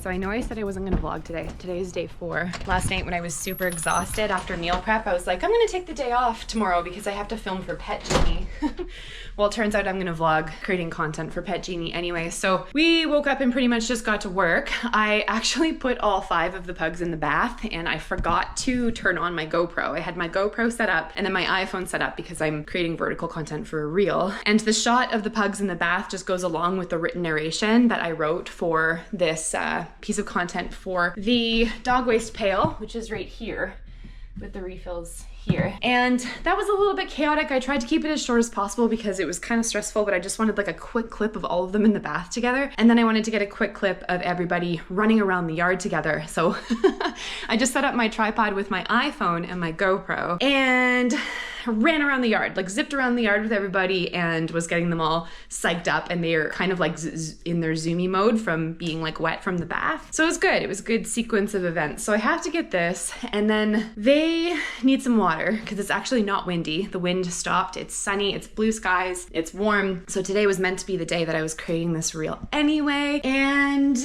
So I know I said I wasn't gonna vlog today. Today is day 4. Last night when I was super exhausted after meal prep, I was like, I'm gonna take the day off tomorrow because I have to film for Pet Genie. Well, it turns out I'm gonna vlog creating content for Pet Genie anyway. So we woke up and pretty much just got to work. I actually put all 5 of the pugs in the bath and I forgot to turn on my GoPro. I had my GoPro set up and then my iPhone set up because I'm creating vertical content for a reel. And the shot of the pugs in the bath just goes along with the written narration that I wrote for this piece of content for the dog waste pail, which is right here with the refills here. And that was a little bit chaotic. I tried to keep it as short as possible because it was kind of stressful, but I just wanted like a quick clip of all of them in the bath together. And then I wanted to get a quick clip of everybody running around the yard together. So I just set up my tripod with my iPhone and my GoPro and ran around the yard, like zipped around the yard with everybody and was getting them all psyched up, and they're kind of like in their zoomy mode from being like wet from the bath. So it was good. It was a good sequence of events. So I have to get this, and then they need some water because it's actually not windy. The wind stopped. It's sunny. It's blue skies. It's warm. So today was meant to be the day that I was creating this reel anyway. And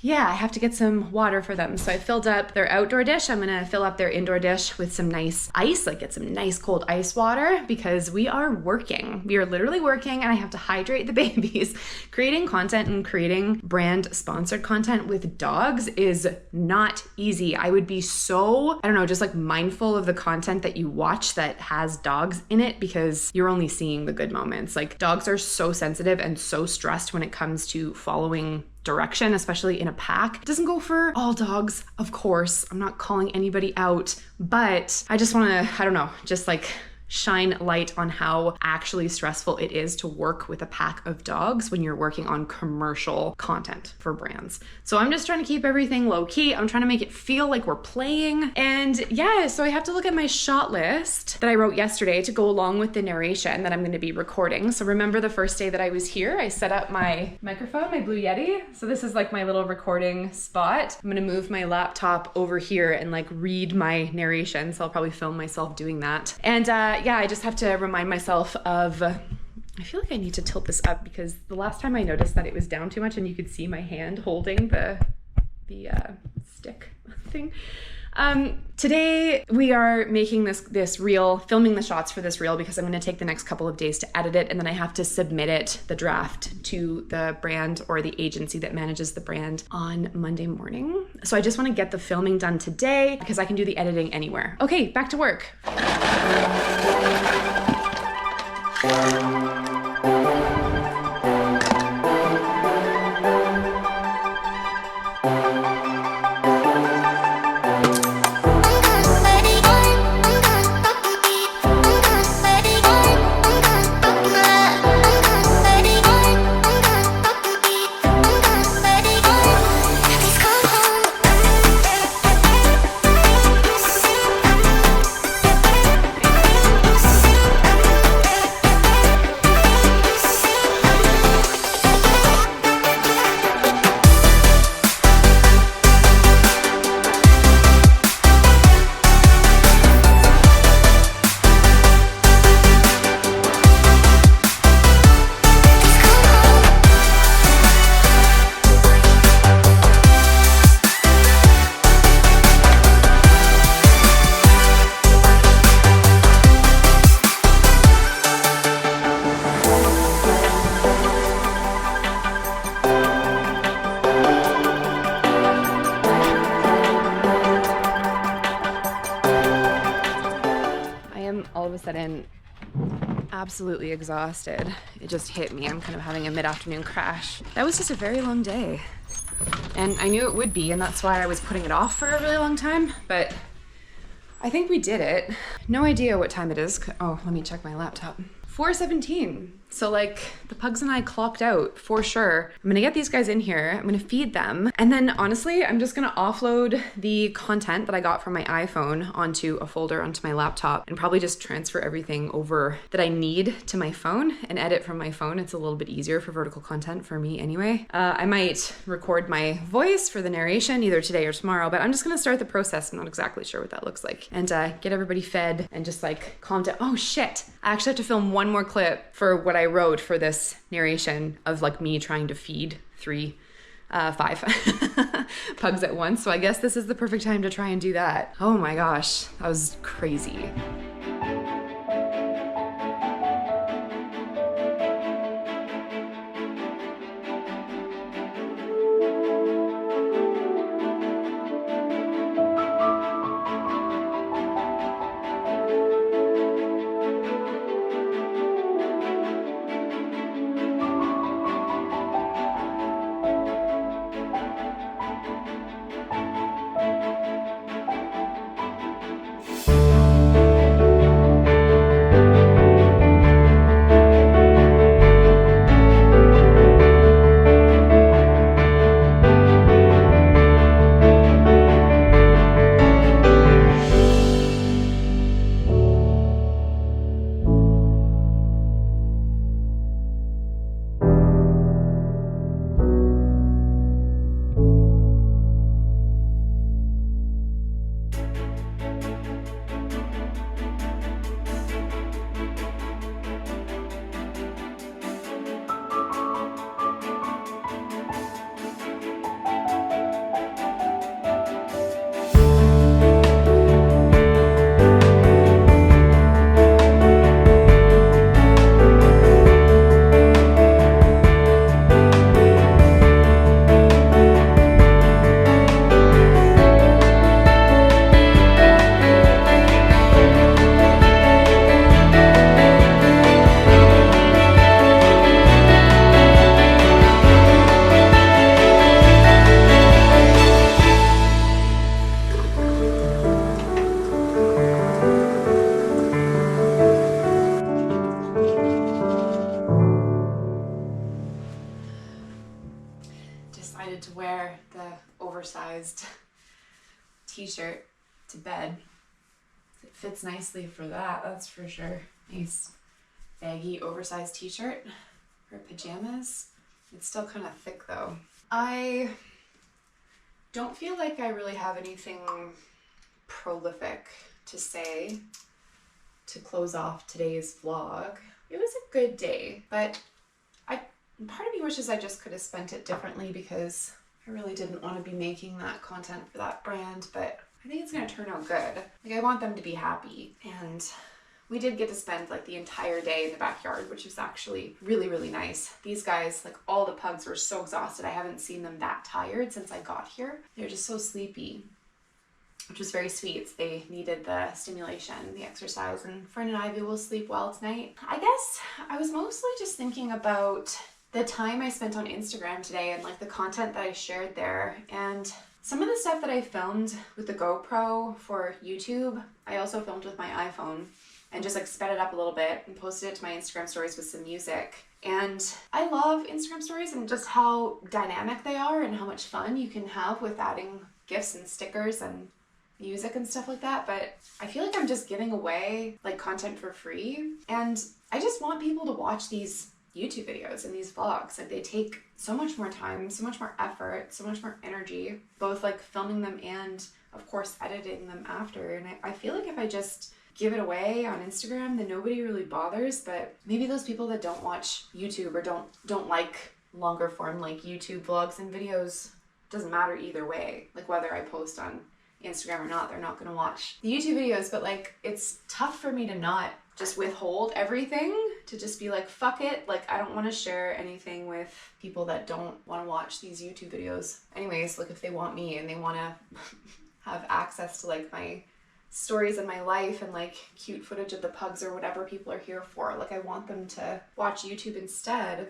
yeah, I have to get some water for them. So I filled up their outdoor dish. I'm gonna fill up their indoor dish with some nice ice, like get some nice cold ice water, because we are working. We are literally working and I have to hydrate the babies. Creating content and creating brand sponsored content with dogs is not easy. I would be so, I don't know, just like mindful of the content that you watch that has dogs in it because you're only seeing the good moments. Like dogs are so sensitive and so stressed when it comes to following direction, especially in a pack. It doesn't go for all dogs, of course. I'm not calling anybody out, but I just want to, I don't know, just like shine light on how actually stressful it is to work with a pack of dogs when you're working on commercial content for brands. So I'm just trying to keep everything low key. I'm trying to make it feel like we're playing. And yeah, so I have to look at my shot list that I wrote yesterday to go along with the narration that I'm going to be recording. So remember the first day that I was here, I set up my microphone, my Blue Yeti. So this is like my little recording spot. I'm going to move my laptop over here and like read my narration. So I'll probably film myself doing that. And yeah, I just have to remind myself of, I feel like I need to tilt this up because the last time I noticed that it was down too much and you could see my hand holding the stick thing. Today we are making this reel, filming the shots for this reel because I'm going to take the next couple of days to edit it and then I have to submit it, the draft, to the brand or the agency that manages the brand on Monday morning. So I just want to get the filming done today because I can do the editing anywhere. Okay, back to work. Sudden absolutely exhausted. It just hit me. I'm kind of having a mid-afternoon crash. That was just a very long day. And I knew it would be, and that's why I was putting it off for a really long time, but I think we did it. No idea what time it is. Oh, let me check my laptop. 4:17. So like the pugs and I clocked out for sure. I'm gonna get these guys in here. I'm gonna feed them. And then honestly, I'm just gonna offload the content that I got from my iPhone onto a folder onto my laptop and probably just transfer everything over that I need to my phone and edit from my phone. It's a little bit easier for vertical content for me anyway. I might record my voice for the narration either today or tomorrow, but I'm just gonna start the process. I'm not exactly sure what that looks like. And get everybody fed and just like calm down. Oh shit. I actually have to film one more clip for what I wrote for this narration of like me trying to feed 3 5 pugs at once. So I guess this is the perfect time to try and do that. Oh my gosh, that was crazy. Decided to wear the oversized t-shirt to bed. It fits nicely for that, that's for sure. Nice baggy oversized t-shirt for pajamas. It's still kind of thick though. I don't feel like I really have anything prolific to say to close off today's vlog. It was a good day, but part of me wishes I just could have spent it differently because I really didn't want to be making that content for that brand, but I think it's going to turn out good. Like, I want them to be happy, and we did get to spend like the entire day in the backyard, which was actually really, really nice. These guys, like all the pugs, were so exhausted. I haven't seen them that tired since I got here. They're just so sleepy, which was very sweet. They needed the stimulation, the exercise, and Fern and Ivy will sleep well tonight. I guess I was mostly just thinking about the time I spent on Instagram today and like the content that I shared there, and some of the stuff that I filmed with the GoPro for YouTube, I also filmed with my iPhone and just like sped it up a little bit and posted it to my Instagram stories with some music. And I love Instagram stories and just how dynamic they are and how much fun you can have with adding gifs and stickers and music and stuff like that. But I feel like I'm just giving away like content for free, and I just want people to watch these YouTube videos and these vlogs. Like, they take so much more time, so much more effort, so much more energy, both like filming them and of course editing them after. And I feel like if I just give it away on Instagram, then nobody really bothers. But maybe those people that don't watch YouTube or don't like longer form like YouTube vlogs and videos, doesn't matter either way. Like, whether I post on Instagram or not, they're not going to watch the YouTube videos. But like, it's tough for me to not just withhold everything, to just be like, fuck it, like I don't want to share anything with people that don't want to watch these YouTube videos. Anyways, like if they want me and they want to have access to like my stories and my life and like cute footage of the pugs or whatever people are here for, like I want them to watch YouTube instead.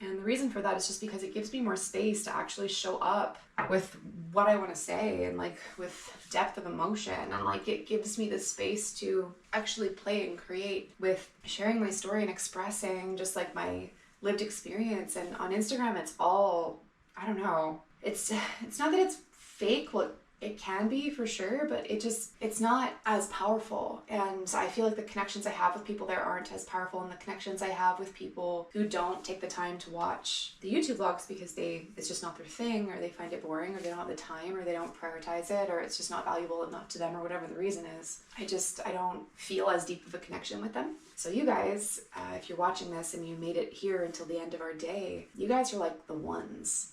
And the reason for that is just because it gives me more space to actually show up with what I want to say and like with depth of emotion, and like it gives me the space to actually play and create with sharing my story and expressing just like my lived experience. And on Instagram it's all, I don't know, it's not that it's fake. Well, it can be for sure, but it's not as powerful. And I feel like the connections I have with people there aren't as powerful, and the connections I have with people who don't take the time to watch the YouTube vlogs because it's just not their thing, or they find it boring, or they don't have the time, or they don't prioritize it, or it's just not valuable enough to them, or whatever the reason is. I don't feel as deep of a connection with them. So you guys, if you're watching this and you made it here until the end of our day, you guys are like the ones.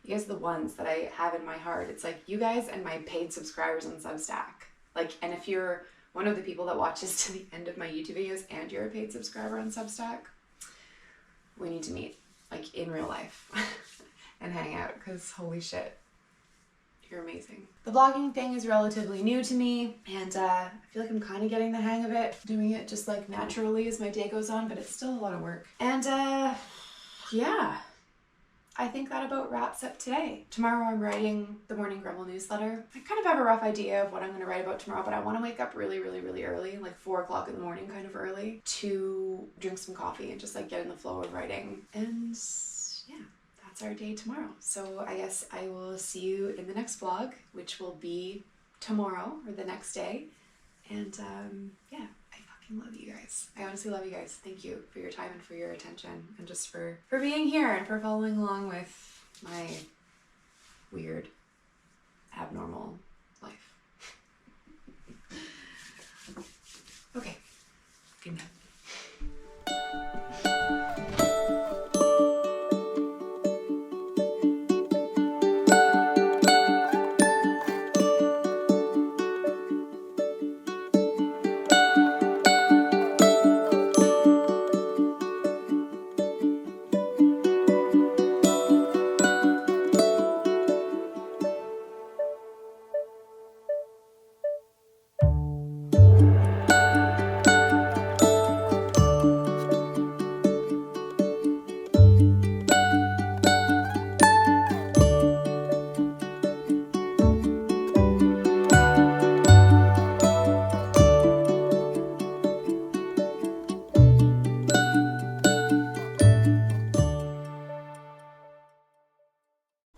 You guys are the ones that I have in my heart. It's like you guys and my paid subscribers on Substack. Like, and if you're one of the people that watches to the end of my YouTube videos and you're a paid subscriber on Substack, we need to meet, like, in real life and hang out, because holy shit, you're amazing. The vlogging thing is relatively new to me, and I feel like I'm kind of getting the hang of it, doing it just like naturally as my day goes on, but it's still a lot of work. And yeah, I think that about wraps up today. Tomorrow I'm writing the Morning Grumble newsletter. I kind of have a rough idea of what I'm going to write about tomorrow, but I want to wake up really, really, really early, like 4 o'clock in the morning, kind of early, to drink some coffee and just like get in the flow of writing. And yeah, that's our day tomorrow. So I guess I will see you in the next vlog, which will be tomorrow or the next day. And yeah, love you guys. I honestly love you guys. Thank you for your time and for your attention, and just for being here and for following along with my weird, abnormal life. Okay, good night.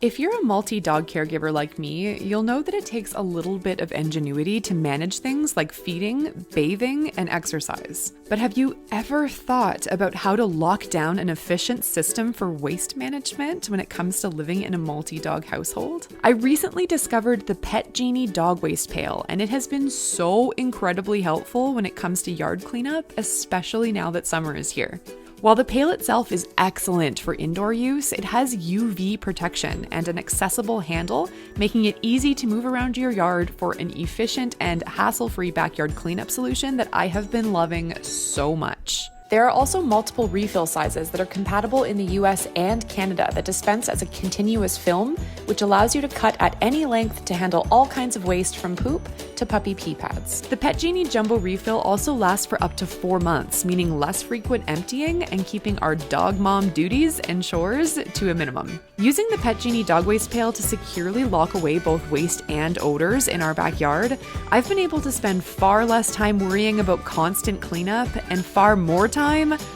If you're a multi-dog caregiver like me, you'll know that it takes a little bit of ingenuity to manage things like feeding, bathing, and exercise. But have you ever thought about how to lock down an efficient system for waste management when it comes to living in a multi-dog household? I recently discovered the Pet Genie dog waste pail, and it has been so incredibly helpful when it comes to yard cleanup, especially now that summer is here. While the pail itself is excellent for indoor use, it has UV protection and an accessible handle, making it easy to move around your yard for an efficient and hassle-free backyard cleanup solution that I have been loving so much. There are also multiple refill sizes that are compatible in the US and Canada that dispense as a continuous film, which allows you to cut at any length to handle all kinds of waste from poop to puppy pee pads. The Pet Genie Jumbo Refill also lasts for up to 4 months, meaning less frequent emptying and keeping our dog mom duties and chores to a minimum. Using the Pet Genie dog waste pail to securely lock away both waste and odors in our backyard, I've been able to spend far less time worrying about constant cleanup and far more time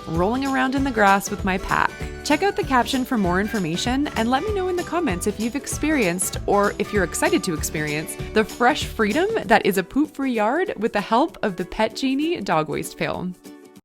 rolling around in the grass with my pack. Check out the caption for more information and let me know in the comments if you've experienced, or if you're excited to experience, the fresh freedom that is a poop-free yard with the help of the Pet Genie dog waste pail.